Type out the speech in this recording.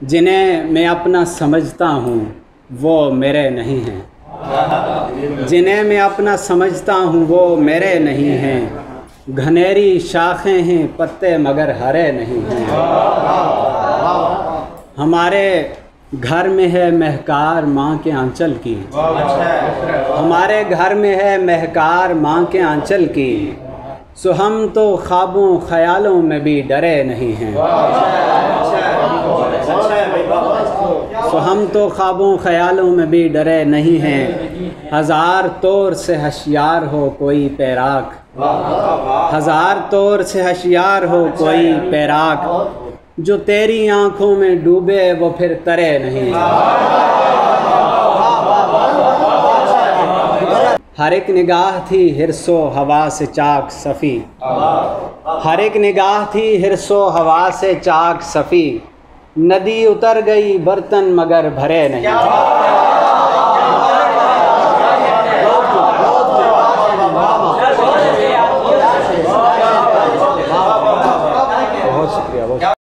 जिन्हें मैं अपना समझता हूँ वो मेरे नहीं हैं। जिन्हें मैं अपना समझता हूँ वो मेरे नहीं हैं। घनेरी शाखें हैं पत्ते मगर हरे नहीं हैं। हमारे घर में है महकार माँ के आंचल की। हमारे घर में है महकार माँ के आंचल की। सो हम तो ख्वाबों ख्यालों में भी डरे नहीं हैं। सो हम तो ख्वाबों ख्यालों में भी डरे नहीं हैं। हज़ार तौर से होशियार हो कोई पैराक। हज़ार तौर से होशियार हो कोई पैराक। जो तेरी आंखों में डूबे वो फिर तरे नहीं। हर एक निगाह थी हिर्सो हवा से चाक सफ़ी। हर एक निगाह थी हिर्सो हवा से चाक सफ़ी। नदी उतर गई बर्तन मगर भरे नहीं।